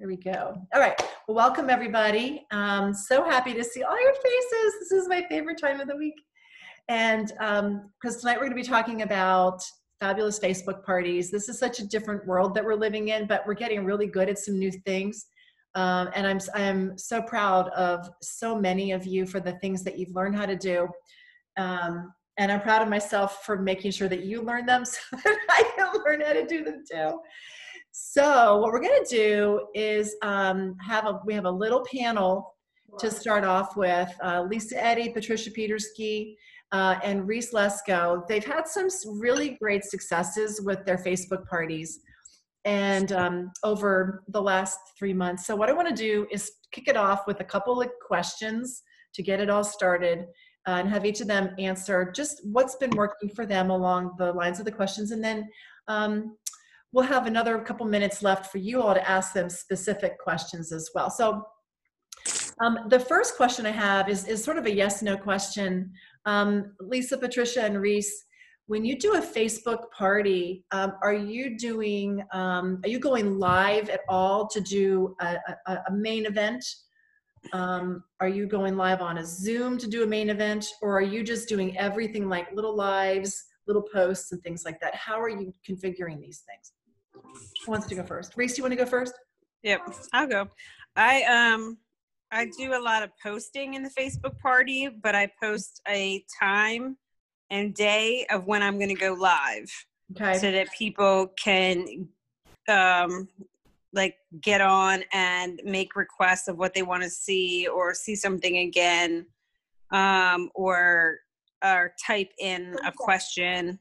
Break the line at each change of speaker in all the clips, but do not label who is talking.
There we go. All right. Well, welcome everybody. So happy to see all your faces. This is my favorite time of the week. And because tonight we're going to be talking about fabulous Facebook parties. This is such a different world that we're living in, but we're getting really good at some new things. And I'm so proud of so many of you for the things that you've learned how to do. And I'm proud of myself for making sure that you learn them so that I can learn how to do them too. So what we're going to do is we have a little panel to start off with. Lisa, Eddy, Patricia, Petersky, and Reese, Lesko. They've had some really great successes with their Facebook parties and over the last 3 months. So what I want to do is kick it off with a couple of questions to get it all started and have each of them answer just what's been working for them along the lines of the questions. And then we'll have another couple minutes left for you all to ask them specific questions as well. So the first question I have is sort of a yes/no question. Lisa, Patricia, and Reese, when you do a Facebook party, are you going live at all to do a main event? Are you going live on a Zoom to do a main event, or are you just doing everything like little lives, little posts and things like that? How are you configuring these things? Who wants to go first? Reese, do you want to go first?
Yep, I'll go. I do a lot of posting in the Facebook party, but I post a time and day of when I'm going to go live.
Okay.
So that people can like get on and make requests of what they want to see or see something again, or type in a question.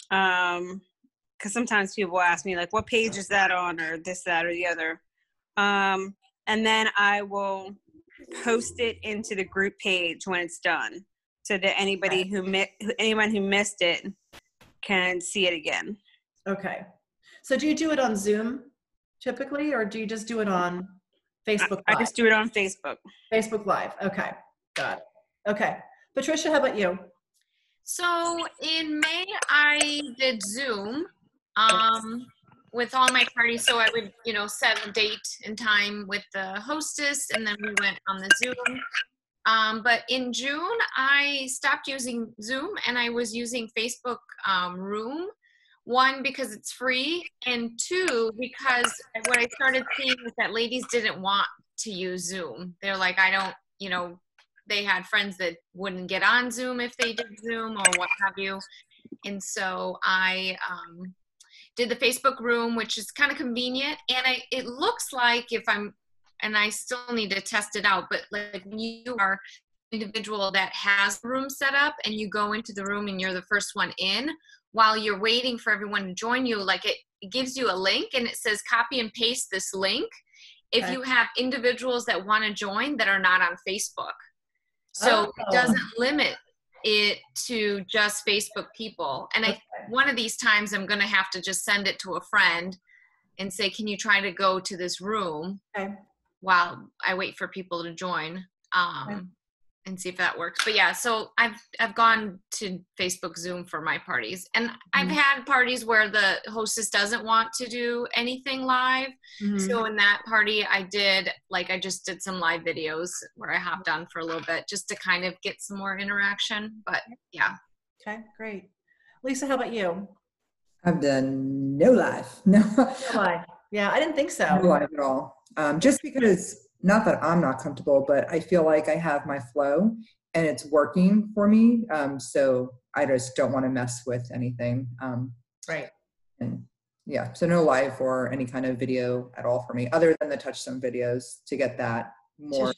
Because sometimes people ask me, like, what page is that on, or this, that, or the other. And then I will post it into the group page when it's done, so that anyone who missed it can see it again.
Okay. So do you do it on Zoom typically, or do you just do it on Facebook Live?
I just do it on Facebook.
Facebook Live. Okay. Got it. Okay. Patricia, how about you?
So in May, I did Zoom with all my parties. So I would, set a date and time with the hostess, and then we went on the Zoom. But in June, I stopped using Zoom, and I was using Facebook Room. One, because it's free, and two, because what I started seeing was that ladies didn't want to use Zoom. They're like, they had friends that wouldn't get on Zoom if they did Zoom or what have you. And so I did the Facebook Room, which is kind of convenient. And it looks like and I still need to test it out, but like when you are an individual that has a room set up and you go into the room and you're the first one in, while you're waiting for everyone to join you, like it gives you a link and it says copy and paste this link if you have individuals that want to join that are not on Facebook. So it doesn't limit it to just Facebook people. And one of these times I'm going to have to just send it to a friend and say, can you try to go to this room while I wait for people to join and see if that works. But yeah, so I've gone to Facebook Zoom for my parties. And I've had parties where the hostess doesn't want to do anything live. So in that party I just did some live videos where I hopped on for a little bit just to kind of get some more interaction. But yeah.
Okay, great. Lisa, how about you?
I've done no live. No
live. Yeah, I didn't think so.
No live at all. Just because, not that I'm not comfortable, but I feel like I have my flow and it's working for me. So I just don't want to mess with anything.
Right.
And yeah, so no live or any kind of video at all for me, other than the Touchstone videos to get that more.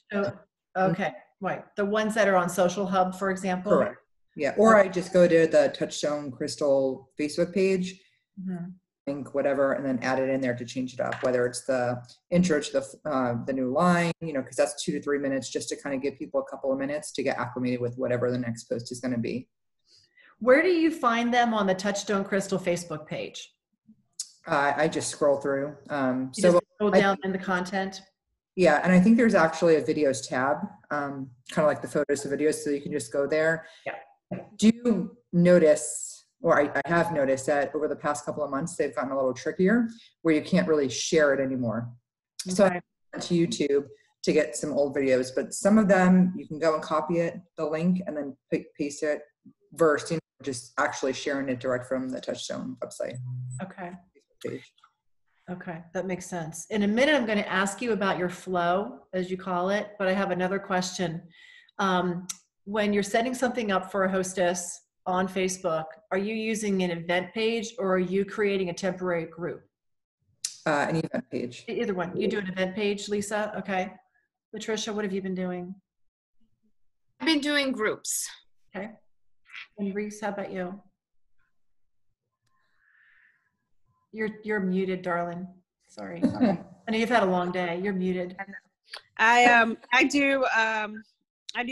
Okay. Right. The ones that are on Social Hub, for example.
Correct. Yeah. Or I just go to the Touchstone Crystal Facebook page, link whatever, and then add it in there to change it up, whether it's the intro to the new line, because that's 2 to 3 minutes just to kind of give people a couple of minutes to get acclimated with whatever the next post is going to be.
Where do you find them on the Touchstone Crystal Facebook page?
I just scroll through.
You just scroll down in the content?
Yeah, and I think there's actually a videos tab, kind of like the photos to videos, so you can just go there.
Yeah.
Do you notice, or I have noticed that over the past couple of months, they've gotten a little trickier where you can't really share it anymore. So
Okay.
I went to YouTube to get some old videos, but some of them you can go and copy it, the link, and then paste it versus, you know, just actually sharing it direct from the Touchstone website.
Okay.
Page.
Okay, that makes sense. In a minute, I'm going to ask you about your flow, as you call it, but I have another question. When you're setting something up for a hostess on Facebook, are you using an event page or are you creating a temporary group?
An event page.
Either one. You do an event page, Lisa? Okay. Patricia, what have you been doing?
I've been doing groups.
Okay. And Reese, how about you? You're muted, darling. Sorry. I know you've had a long day. You're muted.
I do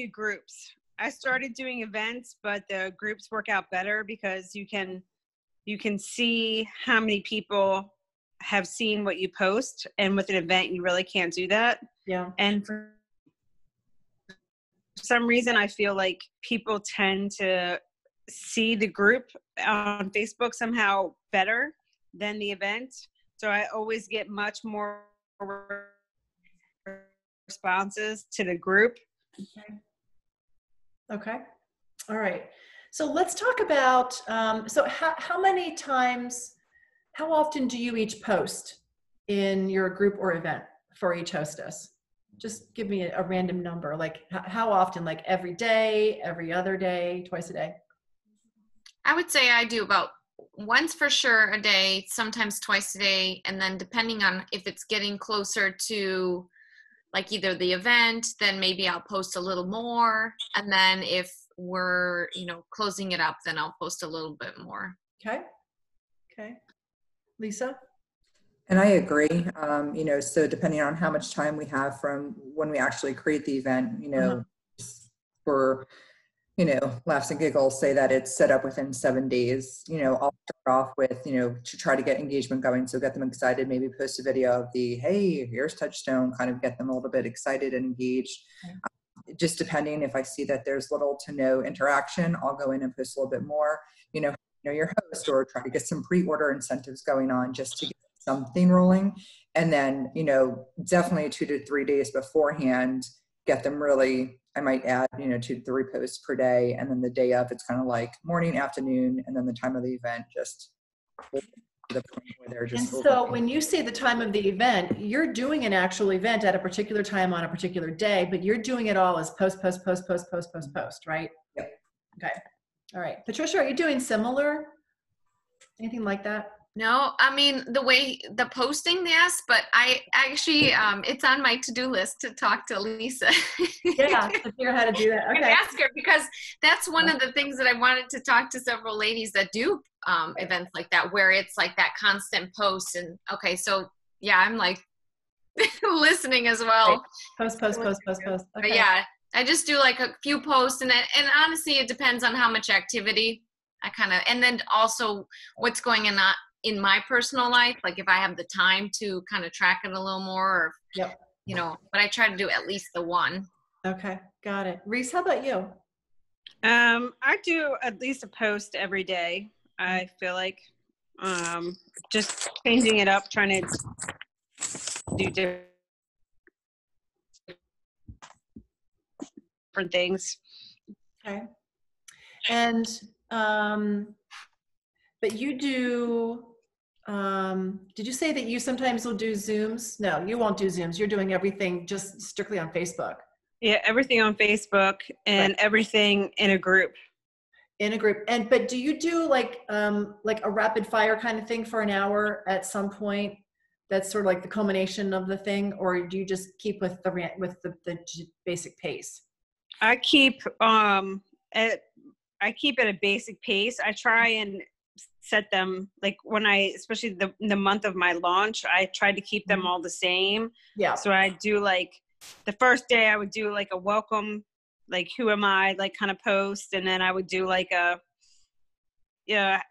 groups. I started doing events, but the groups work out better because you can see how many people have seen what you post, and with an event you really can't do that.
Yeah.
And for some reason I feel like people tend to see the group on Facebook somehow better than the event. So I always get much more responses to the group.
Okay. All right. So let's talk about, so how many times, how often do you each post in your group or event for each hostess? Just give me a random number, like how often, like every day, every other day, twice a day?
I would say I do about once for sure a day, sometimes twice a day. And then depending on if it's getting closer to like either the event, then maybe I'll post a little more. And then if we're, you know, closing it up, then I'll post a little bit more.
Okay. Okay. Lisa?
And I agree. You know, so depending on how much time we have from when we actually create the event, you know, for, you know, laughs and giggles, say that it's set up within 7 days. You know, I'll start off with, you know, to try to get engagement going. So get them excited, maybe post a video of the, hey, here's Touchstone, kind of get them a little bit excited and engaged. Just depending, if I see that there's little to no interaction, I'll go in and post a little bit more, you know your host, or try to get some pre-order incentives going on just to get something rolling. And then, you know, definitely 2 to 3 days beforehand, get them really, I might add, you know, 2 to 3 posts per day. And then the day of, it's kind of like morning, afternoon, and then the time of the event, just to the point where they're just.
And so when you say the time of the event, you're doing an actual event at a particular time on a particular day, but you're doing it all as post, right?
Yep.
Okay. All right. Patricia, are you doing similar? Anything like that?
No, I mean, the way the posting, yes, but I actually, it's on my to-do list to talk to Lisa.
Yeah, to figure out how to do that.
And
Okay.
ask her, because that's one of the things that I wanted to talk to several ladies that do events like that, where it's like that constant post. And okay, so yeah, I'm like listening as well.
Right. Post. Okay.
But yeah, I just do like a few posts, and honestly, it depends on how much activity I kind of, and then also what's going on in my personal life, like if I have the time to kind of track it a little more, or
Yep.
you know, but I try to do at least the one.
Okay, got it. Reese, how about you?
I do at least a post every day. I feel like just changing it up, trying to do different things.
Okay. And but you do, did you say that you sometimes will do Zooms? No, you won't do Zooms. You're doing everything just strictly on Facebook.
Yeah, everything on Facebook and everything in a group.
In a group. And but do you do like a rapid fire kind of thing for an hour at some point? That's sort of like the culmination of the thing, or do you just keep with the basic pace?
I keep at a basic pace. I try and set them, like when especially the month of my launch, I tried to keep them all the same.
Yeah.
So I do like the first day I would do like a welcome, like who am I, like kind of post, and then I would do like a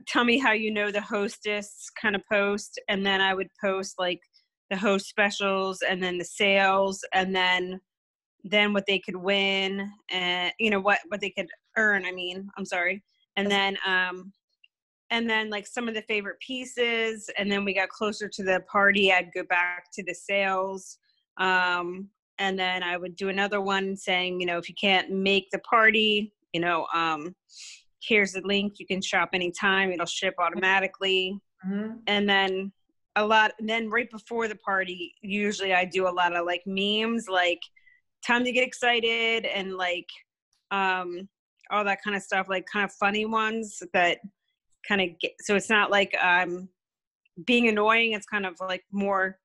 tell me how you know the hostess kind of post, and then I would post like the host specials, and then the sales, and then what they could win, and you know what they could earn. I'm sorry, and then and then like some of the favorite pieces. And then we got closer to the party, I'd go back to the sales. And then I would do another one saying, you know, if you can't make the party, you know, here's the link, you can shop anytime, it'll ship automatically.
Mm-hmm.
And then then right before the party, usually I do a lot of like memes, like time to get excited, and like all that kind of stuff, like kind of funny ones that kind of get, so it's not like being annoying, it's kind of like more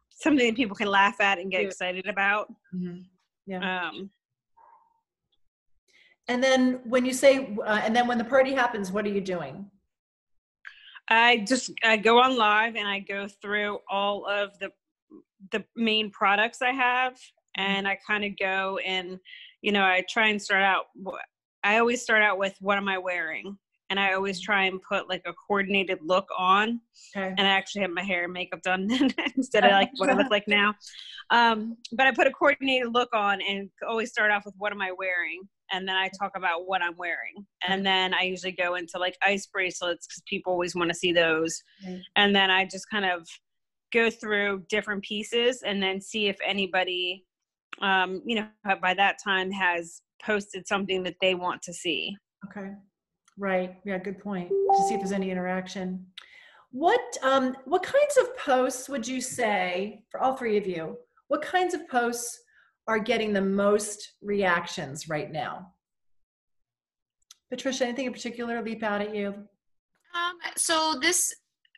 something that people can laugh at and get excited about.
Mm-hmm. Yeah. And then when you say, and then when the party happens, what are you doing?
I go on live and I go through all of the main products I have, and I kind of go and, you know, I try and I always start out with, what am I wearing? And I always try and put like a coordinated look on. Okay. And I actually have my hair and makeup done instead of like what I look like now. But I put a coordinated look on and always start off with, what am I wearing? And then I talk about what I'm wearing. And then I usually go into like ice bracelets, because people always want to see those. Right. And then I just kind of go through different pieces and then see if anybody, you know, by that time has posted something that they want to see.
Okay. Right. Yeah, good point. To see if there's any interaction. What kinds of posts would you say, for all three of you, what kinds of posts are getting the most reactions right now? Patricia, anything in particular leap out at you?
So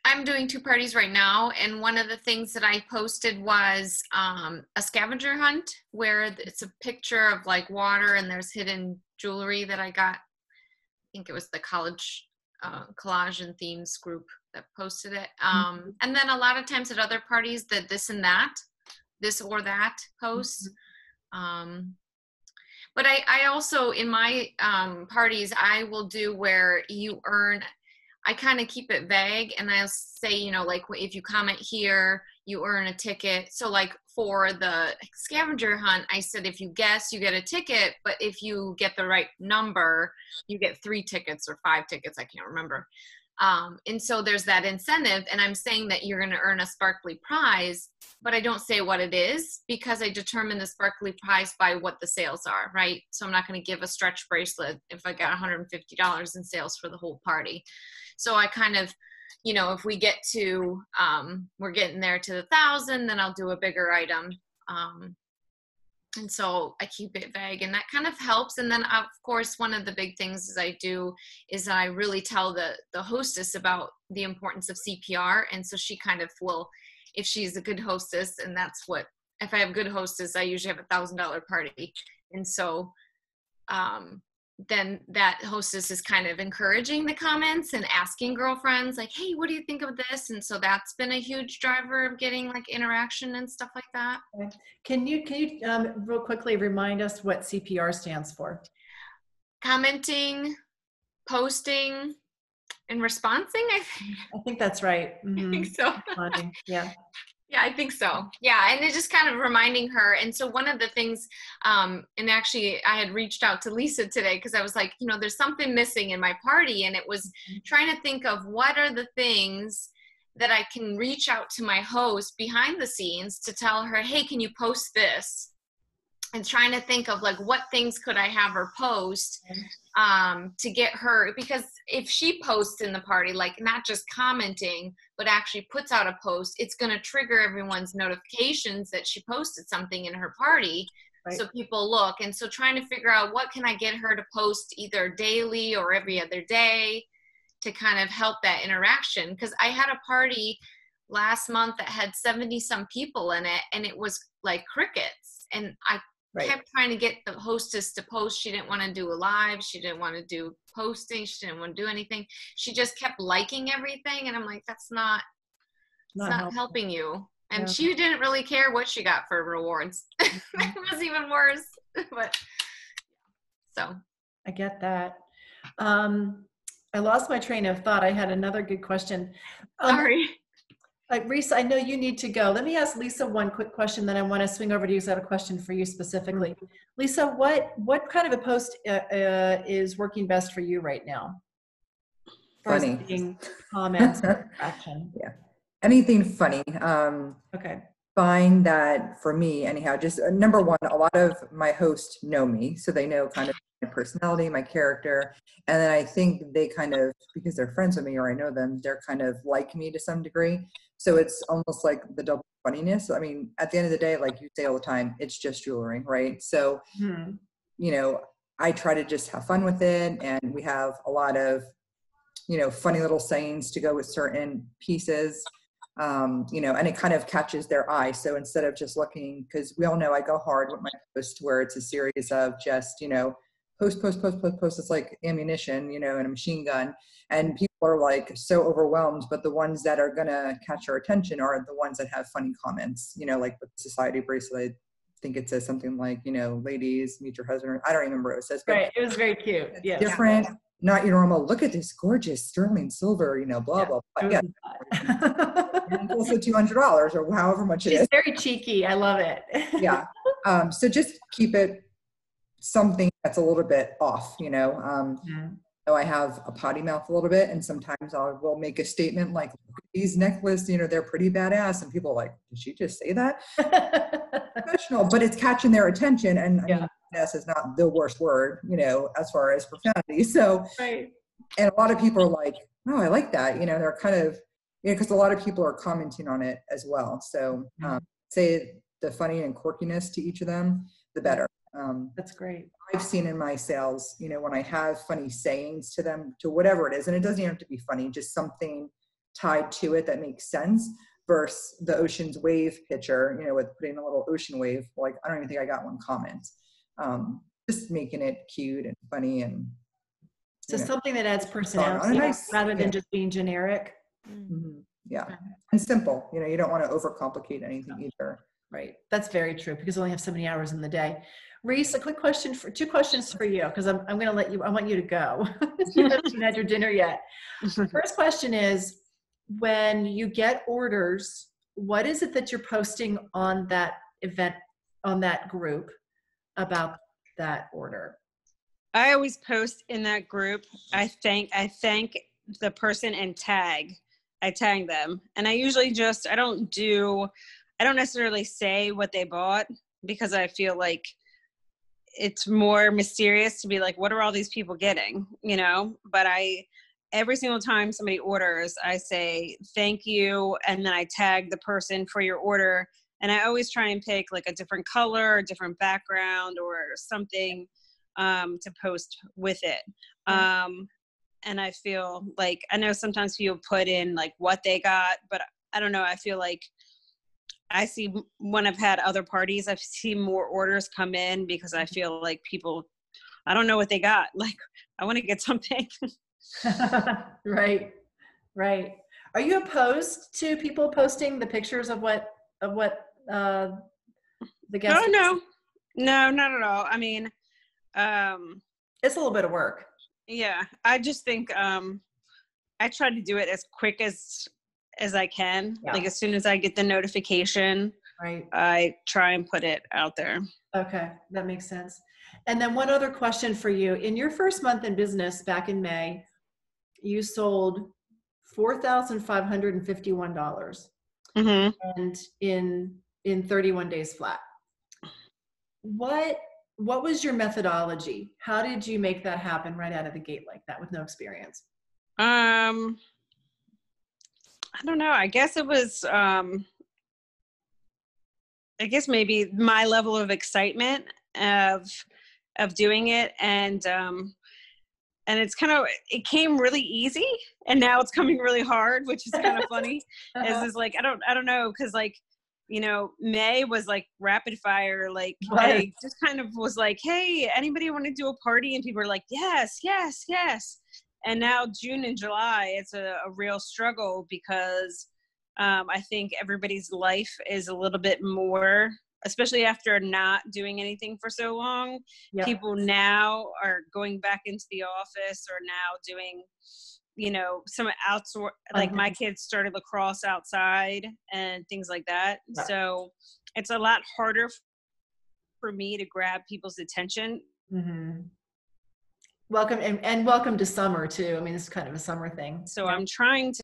I'm doing 2 parties right now, and one of the things that I posted was a scavenger hunt, where it's a picture of like water and there's hidden jewelry that I got. I think it was the college collage and themes group that posted it. And then a lot of times at other parties, the this or that posts. But I also, in my parties, I will do where you earn, I kind of keep it vague, and I'll say, you know, like if you comment here, you earn a ticket. So like for the scavenger hunt, I said, if you guess, you get a ticket, but if you get the right number, you get 3 tickets or 5 tickets. I can't remember. And so there's that incentive, and I'm saying that you're going to earn a sparkly prize, but I don't say what it is, because I determine the sparkly prize by what the sales are, right? So I'm not going to give a stretch bracelet if I got $150 in sales for the whole party. So I kind of, you know, if we get to, we're getting there to the 1,000, then I'll do a bigger item. And so I keep it vague, and that kind of helps. And then of course, one of the big things I do is I really tell the hostess about the importance of CPR. And so she kind of will, if she's a good hostess, and that's what, if I have a good hostess, I usually have $1,000 party. And so, then that hostess is kind of encouraging the comments and asking girlfriends like, hey, what do you think of this? And so that's been a huge driver of getting like interaction and stuff like that.
Okay. Can you real quickly remind us what CPR stands for?
Commenting, posting, and responding, I think.
I think that's right. Mm-hmm.
I think so.
Yeah.
Yeah, I think so. Yeah, and it's just kind of reminding her. And so one of the things, and actually I had reached out to Lisa today, because I was like, you know, there's something missing in my party. And it was trying to think of what are the things that I can reach out to my host behind the scenes to tell her, hey, can you post this? And trying to think of like, what things could I have her post to get her, because if she posts in the party, like not just commenting, but actually puts out a post, it's going to trigger everyone's notifications that she posted something in her party. Right. So people look. And so trying to figure out what can I get her to post either daily or every other day to kind of help that interaction. Because I had a party last month that had 70 some people in it, and it was like crickets. And I kept trying to get the hostess to post. She didn't want to do a live. She didn't want to do posting. She didn't want to do anything. She just kept liking everything. And I'm like, that's not helping you. And she didn't really care what she got for rewards. It was even worse. But so
I get that. I lost my train of thought. I had another good question.
Sorry.
Reese, I know you need to go. Let me ask Lisa one quick question, then I want to swing over to you because I have a question for you specifically. Lisa, what kind of a post is working best for you right now?
Funny.
Posting comments, action.
Yeah. Anything funny.
Okay.
Find that for me, anyhow, just number one, a lot of my hosts know me, so they know kind of my personality, my character. And then I think they kind of, because they're friends with me or I know them, they're kind of like me to some degree. So it's almost like the double funniness. I mean, at the end of the day, like you say all the time, it's just jewelry, right? So, you know, I try to just have fun with it. And we have a lot of, you know, funny little sayings to go with certain pieces. You know, and it kind of catches their eye. So instead of just looking, because we all know I go hard with my post where it's a series of just, you know, post, it's like ammunition, you know, and a machine gun. And people are like so overwhelmed, but the ones that are going to catch our attention are the ones that have funny comments, you know, like with the society bracelet. I think it says something like, you know, ladies, meet your husband. I don't remember what it says. But
right. It was very cute. Yeah.
Different. Not your normal, look at this gorgeous sterling silver, you know, blah, blah, blah. Yeah. And also $200 or however much it is.
She's very cheeky. I love it.
Yeah. So just keep it something that's a little bit off, you know. So I have a potty mouth a little bit, and sometimes I will make a statement like, look at these necklaces, you know, they're pretty badass. And people are like, did she just say that? Professional, but it's catching their attention. And I mean, badass is not the worst word, you know, as far as profanity. So, and a lot of people are like, oh, I like that. You know, they're kind of, you know, because a lot of people are commenting on it as well. So say the funny and quirkiness to each of them, the better.
That's great.
I've seen in my sales, you know, when I have funny sayings to them, to whatever it is, and it doesn't even have to be funny, just something tied to it that makes sense, versus the ocean's wave picture, you know, with putting a little ocean wave. Like, I don't even think I got one comment. Just making it cute and funny and
so something that adds personality rather than just being generic.
Yeah, and simple. You know, you don't want to overcomplicate anything either.
Right. That's very true because we only have so many hours in the day. Reese, a quick question two questions for you, because I'm going to let you, I want you to go. You haven't had your dinner yet. The first question is, when you get orders, what is it that you're posting on that event, on that group about that order?
I always post in that group. I thank the person and I tag them. And I usually just, I don't necessarily say what they bought, because I feel like it's more mysterious to be like, what are all these people getting, you know? But every single time somebody orders, I say, thank you. And then I tag the person for your order. And I always try and pick like a different color, a different background or something to post with it. And I feel like, I know sometimes people put in like what they got, but I don't know. I feel like I see when I've had other parties, I've seen more orders come in because I feel like people, I don't know what they got. Like, I want to get something.
Right. Are you opposed to people posting the pictures of what the guests?
No, not at all. I mean,
it's a little bit of work.
Yeah. I just think, I try to do it as quick as I can. Like as soon as I get the notification, I try and put it out there. Okay.
That makes sense. And then one other question for you. In your first month in business back in May, you sold $4,551 and in 31 days flat. What was your methodology? How did you make that happen right out of the gate like that with no experience?
I don't know. I guess it was, I guess maybe my level of excitement of doing it. And it's kind of, it came really easy and now it's coming really hard, which is kind of funny. Is like, I don't know. Cause like, you know, May was like rapid fire. Like I just kind of was like, hey, anybody want to do a party? And people are like, yes. And now June and July, it's a real struggle because I think everybody's life is a little bit more, especially after not doing anything for so long. Yep. People now are going back into the office or now doing, you know, some outdoor, like my kids started lacrosse outside and things like that. Right. So it's a lot harder for me to grab people's attention.
Welcome, and welcome to summer too. I mean, it's kind of a summer thing.
So
Yeah.
I'm trying to,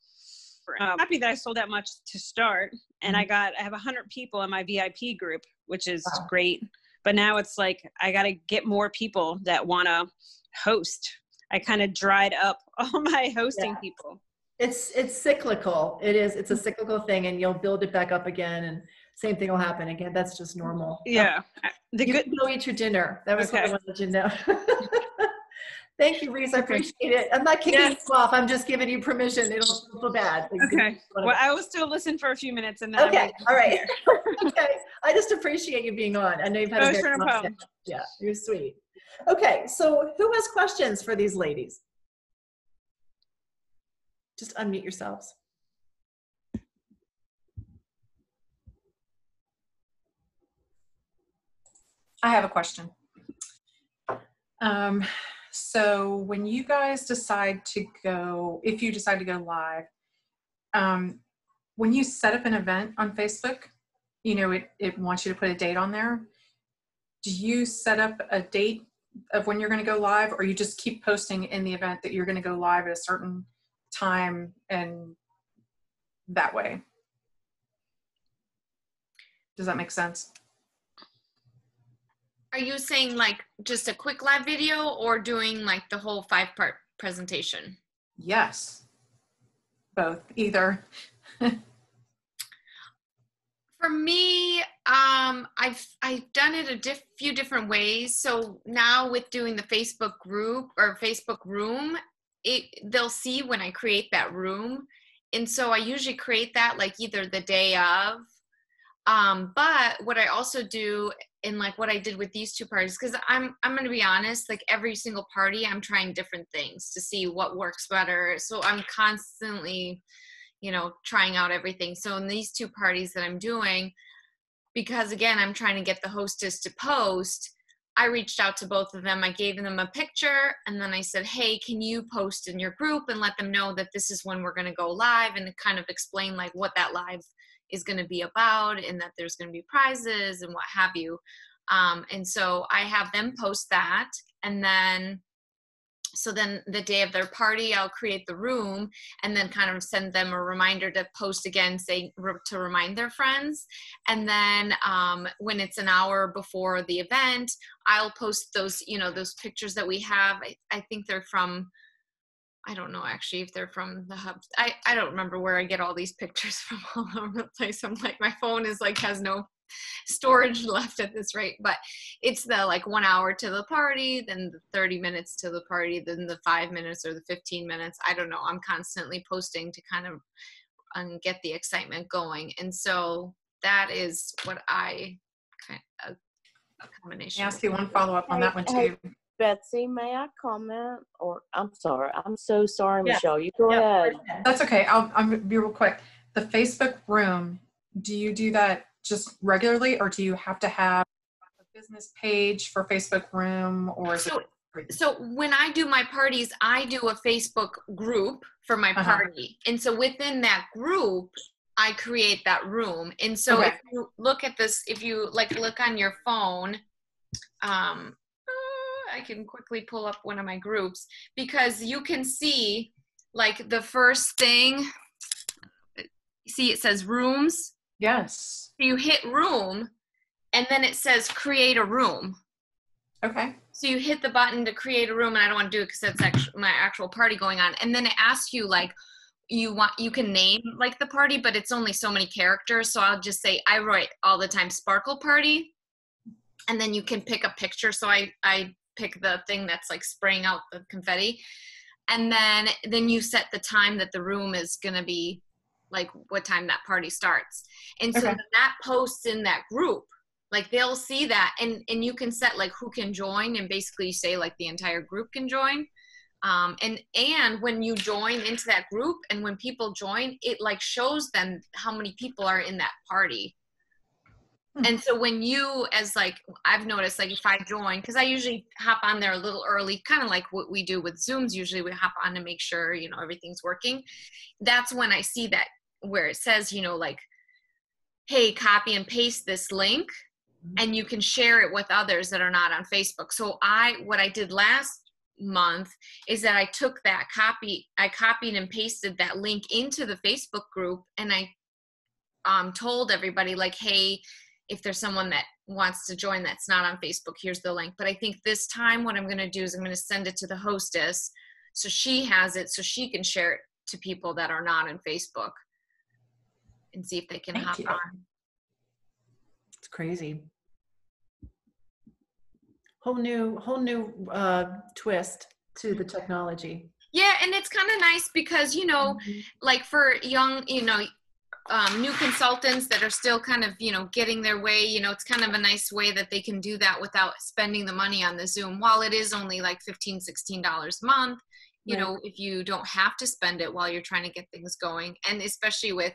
I'm happy that I sold that much to start. And I have 100 people in my VIP group, which is great. But now it's like, I got to get more people that want to host. I kind of dried up all my hosting people.
It's cyclical. It is. It's a cyclical thing, and you'll build it back up again, and same thing will happen again. That's just normal.
Yeah.
You can go eat your dinner. That was what I wanted you to know. Thank you, Reese. I appreciate it. I'm not kicking you off. I'm just giving you permission. It'll feel bad.
Okay. Well, I will still listen for a few minutes, and then
okay. All right. Okay. I just appreciate you being on. I know you've had a very long day. Yeah, you're sweet. Okay. So, who has questions for these ladies? Just unmute yourselves.
I have a question. So when you guys decide to go, if you decide to go live, when you set up an event on Facebook, you know, it wants you to put a date on there. Do you set up a date of when you're going to go live, or you just keep posting in the event that you're going to go live at a certain time and that way? Does that make sense?
Are you saying like just a quick live video or doing like the whole 5-part presentation?
Yes. Both, either.
For me, I've done it a few different ways. So now with doing the Facebook group or Facebook room, they'll see when I create that room. And so I usually create that like either the day of. But what I also do, and like what I did with these 2 parties, because I'm going to be honest, like every single party, I'm trying different things to see what works better. So I'm constantly, you know, trying out everything. So in these 2 parties that I'm doing, because again, I'm trying to get the hostess to post, I reached out to both of them. I gave them a picture, and then I said, hey, can you post in your group and let them know that this is when we're going to go live, and kind of explain like what that live is going to be about, and that there's going to be prizes and what have you. And so I have them post that, and then so then the day of their party, I'll create the room and then kind of send them a reminder to post again, saying to remind their friends. And then when it's an hour before the event, I'll post those, you know, those pictures that we have. I think they're from, I don't know actually if they're from the hub. I don't remember where I get all these pictures from all over the place. I'm like, my phone is like, has no storage left at this rate, but it's the like 1 hour to the party, then the 30 minutes to the party, then the 5 minutes or the 15 minutes. I don't know. I'm constantly posting to kind of get the excitement going. And so that is what I kind of, a combination.
Can I ask you one follow-up on that one too?
Betsy, may I comment? Or I'm sorry. I'm so sorry, Michelle. You go ahead.
That's okay. I'll be real quick. The Facebook room, do you do that just regularly, or do you have to have a business page for Facebook room, or is it?
So when I do my parties, I do a Facebook group for my party. And so within that group, I create that room. And so if you look at this, if you like look on your phone, I can quickly pull up one of my groups, because you can see like the first thing, see it says rooms.
Yes.
You hit room and then it says create a room.
Okay.
So you hit the button to create a room, and I don't want to do it because that's my actual party going on. And then it asks you like, you can name like the party, but it's only so many characters. So I'll just say, I write all the time sparkle party. And then you can pick a picture. So I pick the thing that's like spraying out the confetti. And then you set the time that the room is going to be, like what time that party starts. And so that posts in that group, like they'll see that, and you can set like who can join, and basically say like the entire group can join. And when you join into that group, and when people join, it like shows them how many people are in that party. And so when you, as like, I've noticed, like if I join, because I usually hop on there a little early, kind of like what we do with Zooms, usually we hop on to make sure, you know, everything's working. That's when I see that where it says, you know, like, hey, copy and paste this link, and you can share it with others that are not on Facebook. So what I did last month is that I took that I copied and pasted that link into the Facebook group, and I told everybody like, hey, if there's someone that wants to join that's not on Facebook, here's the link. But I think this time what I'm going to do is I'm going to send it to the hostess so she has it, so she can share it to people that are not on Facebook and see if they can hop on.
It's crazy. Whole new twist to the technology.
Yeah, and it's kind of nice because, you know, like for young, you know, new consultants that are still kind of, you know, getting their way, you know, it's kind of a nice way that they can do that without spending the money on the Zoom. While it is only like $15, $16 a month, you know, if you don't have to spend it while you're trying to get things going. And especially with,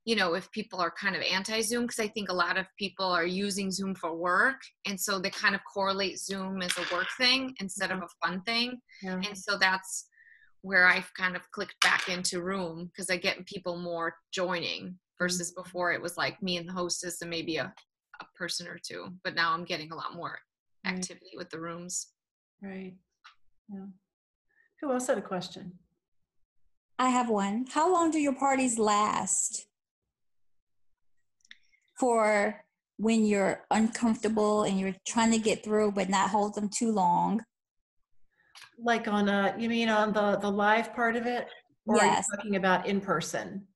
you know, if people are kind of anti-Zoom, because I think a lot of people are using Zoom for work. And so they kind of correlate Zoom as a work thing instead of a fun thing. Yeah. And so that's where I've kind of clicked back into Room, because I get people more joining versus before it was like me and the hostess and maybe a person or two. But now I'm getting a lot more activity with the rooms.
Right. Yeah. Who else had a question?
I have one. How long do your parties last? For when you're uncomfortable and you're trying to get through but not hold them too long?
Like on you mean on the live part of it? Or
yes.
Are you talking about in person?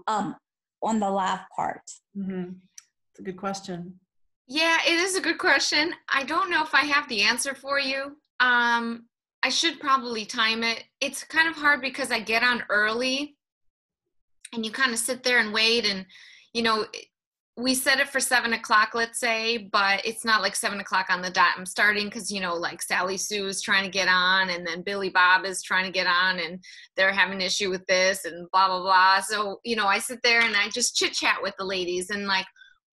On the live part.
It's a good question.
Yeah, it is a good question. I don't know if I have the answer for you. I should probably time it. It's kind of hard because I get on early and you kind of sit there and wait, and, you know, we set it for 7 o'clock, let's say, but it's not like 7 o'clock on the dot. I'm starting because, you know, like Sally Sue is trying to get on, and then Billy Bob is trying to get on, and they're having an issue with this and blah, blah, blah. So, you know, I sit there and I just chit chat with the ladies, and like,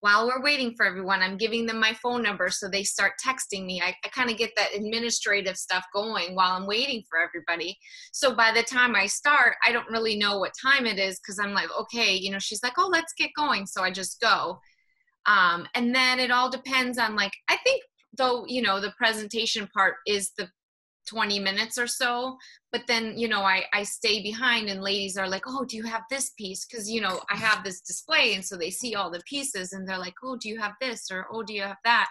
while we're waiting for everyone, I'm giving them my phone number so they start texting me. I kind of get that administrative stuff going while I'm waiting for everybody. So by the time I start, I don't really know what time it is because I'm like, okay, you know, she's like, oh, let's get going. So I just go. And then it all depends on, like, I think though, you know, the presentation part is the 20 minutes or so, but then, you know, I stay behind and ladies are like, oh, do you have this piece? Because, you know, I have this display, and so they see all the pieces and they're like, oh, do you have this? Or, oh, do you have that?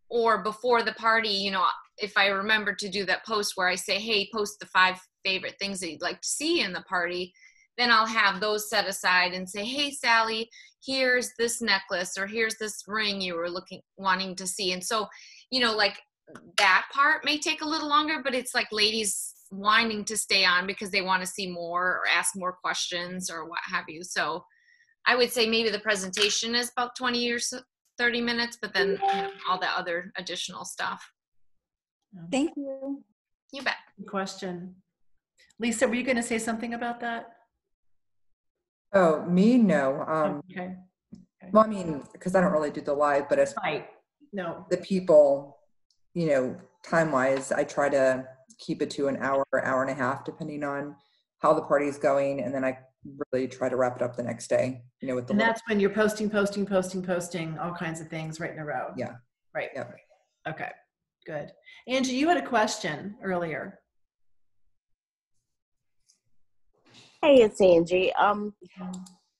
Or before the party, you know, if I remember to do that post where I say, hey, post the 5 favorite things that you'd like to see in the party, then I'll have those set aside and say, hey, Sally, here's this necklace, or here's this ring you were wanting to see. And so, you know, like, that part may take a little longer, but it's like ladies wanting to stay on because they want to see more or ask more questions or what have you. So I would say maybe the presentation is about 20 or 30 minutes, but then, you know, all the other additional stuff.
Thank you.
You bet.
Good question. Lisa, were you going to say something about that?
Oh, me? No.
Okay.
Well, I mean, because I don't really do the live, but as
no,
the people, you know, time-wise, I try to keep it to an hour, hour and a half, depending on how the party's going, and then I really try to wrap it up the next day. You know, with the
and that's when you're posting all kinds of things right in a row.
Yeah.
Right.
Yeah.
Okay. Good. Angie, you had a question earlier.
Hey, it's Angie.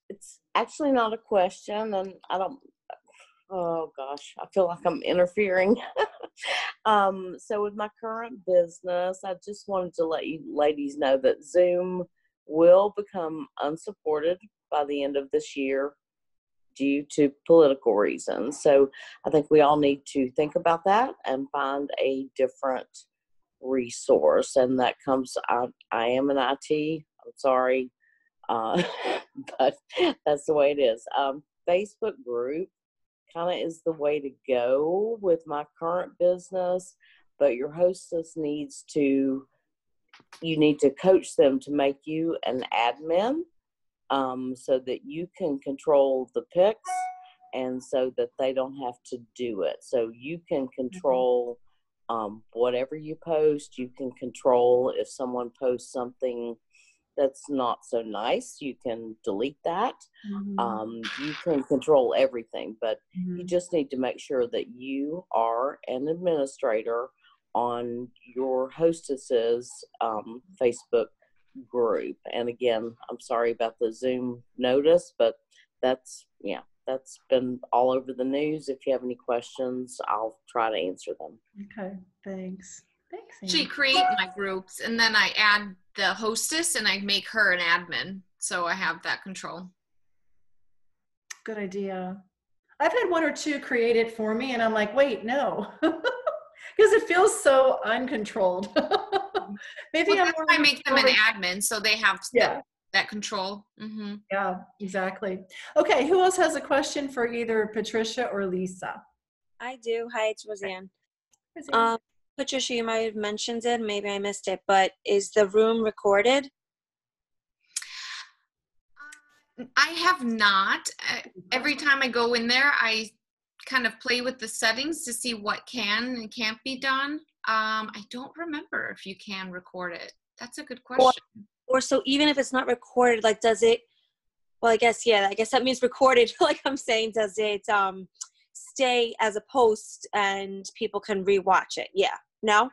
It's actually not a question, and I don't. Oh gosh, I feel like I'm interfering. So with my current business, I just wanted to let you ladies know that Zoom will become unsupported by the end of this year due to political reasons. So I think we all need to think about that and find a different resource. And that comes out, I am an IT, I'm sorry, but that's the way it is. Facebook group kind of is the way to go with my current business, but your hostess needs to, you need to coach them to make you an admin, so that you can control the pics and so that they don't have to do it. So you can control whatever you post. You can control if someone posts something that's not so nice, you can delete that. You can control everything, but you just need to make sure that you are an administrator on your hostess's Facebook group. And again, I'm sorry about the Zoom notice, but that's been all over the news. If you have any questions, I'll try to answer them.
Okay, thanks. Thanks, Amy.
She create my groups, and then I add the hostess, and I make her an admin, so I have that control.
Good idea. I've had one or two create it for me, and I'm like, wait, no, because it feels so uncontrolled. Maybe
Well,
I'm
that's
more
why I make them an admin, so they have that control. Mm-hmm.
Yeah, exactly. Okay, who else has a question for either Patricia or Lisa?
I do. Hi, it's Roseanne.
Roseanne.
Patricia, you might have mentioned it, maybe I missed it, but is the room recorded?
I have not. Every time I go in there, I kind of play with the settings to see what can and can't be done. I don't remember if you can record it. That's a good question.
Or so even if it's not recorded, like does it, well, I guess that means recorded. Like I'm saying, does it stay as a post and people can rewatch it? Yeah. No?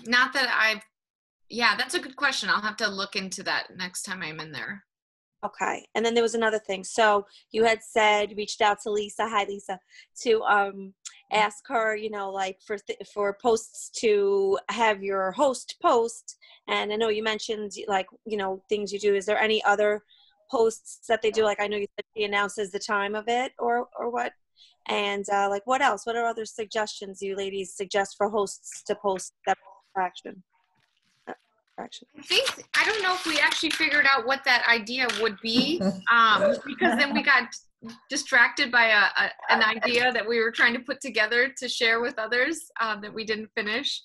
Not that that's a good question. I'll have to look into that next time I'm in there.
Okay. And then there was another thing. So you had said, reached out to Lisa, hi Lisa, to ask her, like for posts to have your host post. And I know you mentioned like, things you do. Is there any other posts that they do? Like I know you said she announces the time of it or what? And like what else? What are other suggestions you ladies suggest for hosts to post that action?
I don't know if we actually figured out what that idea would be, because then we got distracted by an idea that we were trying to put together to share with others that we didn't finish.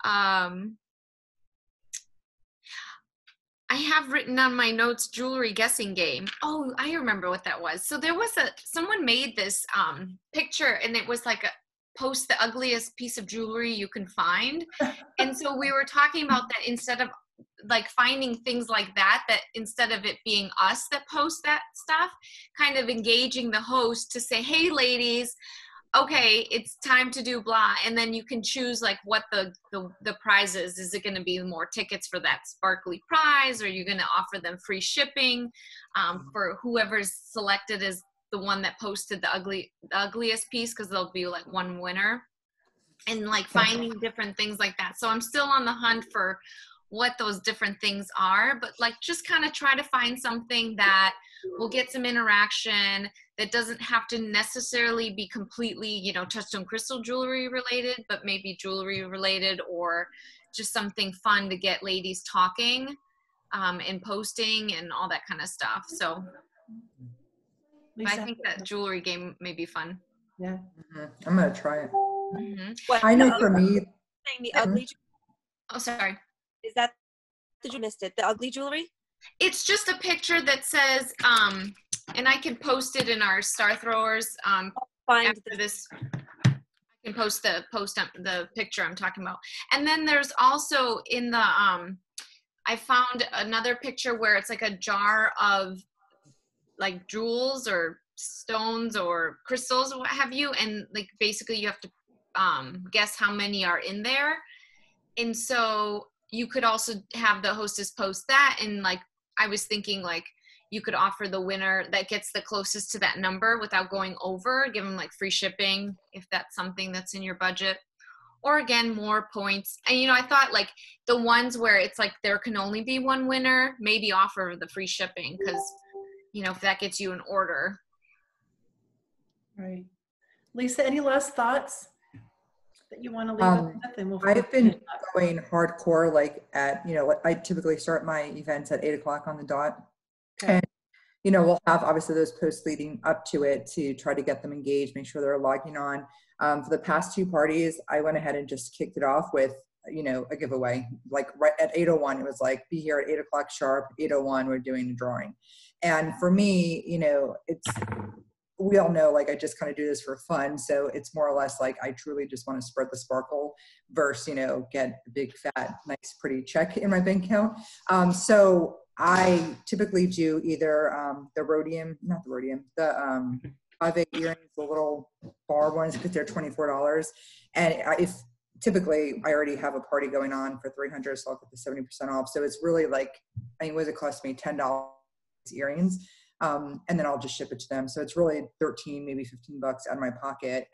I have written on my notes jewelry guessing game. Oh, I remember what that was. So there was someone made this picture, and it was like post the ugliest piece of jewelry you can find. And so we were talking about that, instead of like finding things like that instead of it being us that post that stuff, kind of engaging the host to say, hey ladies, okay, it's time to do blah. And then you can choose like what the prize is. Is it going to be more tickets for that sparkly prize? Or are you going to offer them free shipping for whoever's selected as the one that posted the ugliest piece, because there'll be like one winner, and like finding different things like that. So I'm still on the hunt for what those different things are, but like just kind of try to find something that will get some interaction, that doesn't have to necessarily be completely, Touchstone crystal jewelry related, but maybe jewelry related, or just something fun to get ladies talking and posting and all that kind of stuff. So I think that jewelry game may be fun.
Yeah.
I'm going to try it.
Mm-hmm.
I know for me.
The ugly.
Oh, sorry.
Is that, did you missed it? The ugly jewelry?
It's just a picture that says, and I can post it in our Star Throwers after this. I can post the picture I'm talking about. And then there's also in the, I found another picture where it's like a jar of like jewels or stones or crystals or what have you, and like basically you have to guess how many are in there. And so you could also have the hostess post that, and like I was thinking like you could offer the winner that gets the closest to that number without going over, give them like free shipping if that's something that's in your budget, or again more points. And I thought like the ones where it's like there can only be one winner, maybe offer the free shipping, because if that gets you an order.
Right. Lisa, any last thoughts that you want to leave us with? And
I've been going hardcore, like at, I typically start my events at 8:00 on the dot. Okay. And, we'll have obviously those posts leading up to it to try to get them engaged, make sure they're logging on. For the past two parties, I went ahead and just kicked it off with, a giveaway. Like right at 8:01, it was like, be here at 8:00 sharp, 8:01, we're doing a drawing. And for me, we all know, like, I just kind of do this for fun. So it's more or less like, I truly just want to spread the sparkle versus, get a big, fat, nice, pretty check in my bank account. So I typically do either the 5/8 earrings, the little bar ones, because they're $24. And if typically I already have a party going on for 300, so I'll get the 70% off. So it's really like, I mean, what does it cost me? $10 earrings. And then I'll just ship it to them. So it's really 13, maybe 15 bucks out of my pocket.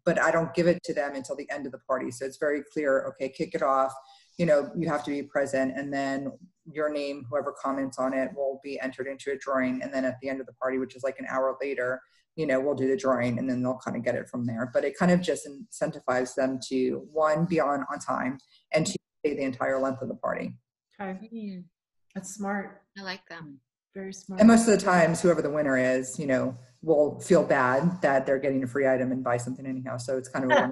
But I don't give it to them until the end of the party. So it's very clear, okay, kick it off. You know, you have to be present, and then your name, whoever comments on it, will be entered into a drawing. And then at the end of the party, which is like an hour later, you know, we'll do the drawing, and then they'll kind of get it from there. But it kind of just incentivizes them to, one, be on time, and two, stay the entire length of the party.
Okay. That's smart.
I like them.
Very smart.
And most of the times, whoever the winner is, you know, will feel bad that they're getting a free item and buy something anyhow. So it's kind of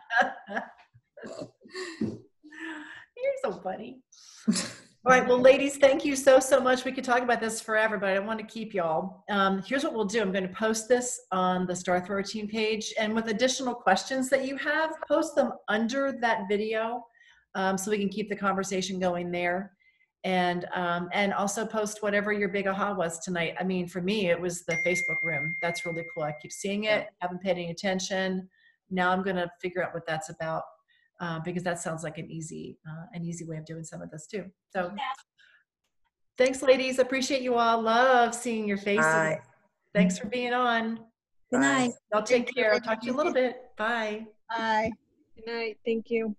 You're so funny. All right, well, ladies, thank you so much. We could talk about this forever, but I don't want to keep y'all. Here's what we'll do. I'm going to post this on the Star Thrower team page, and with additional questions that you have, post them under that video so we can keep the conversation going there. And also post whatever your big aha was tonight. I mean, for me, it was the Facebook room. That's really cool. I keep seeing it, haven't paid any attention. Now I'm going to figure out what that's about. Because that sounds like an easy way of doing some of this too. So thanks, ladies. Appreciate you all. Love seeing your faces.
Bye.
Thanks for being on.
Good night.
Y'all take care. I'll talk to you a little bit. Bye.
Bye.
Good night. Thank you.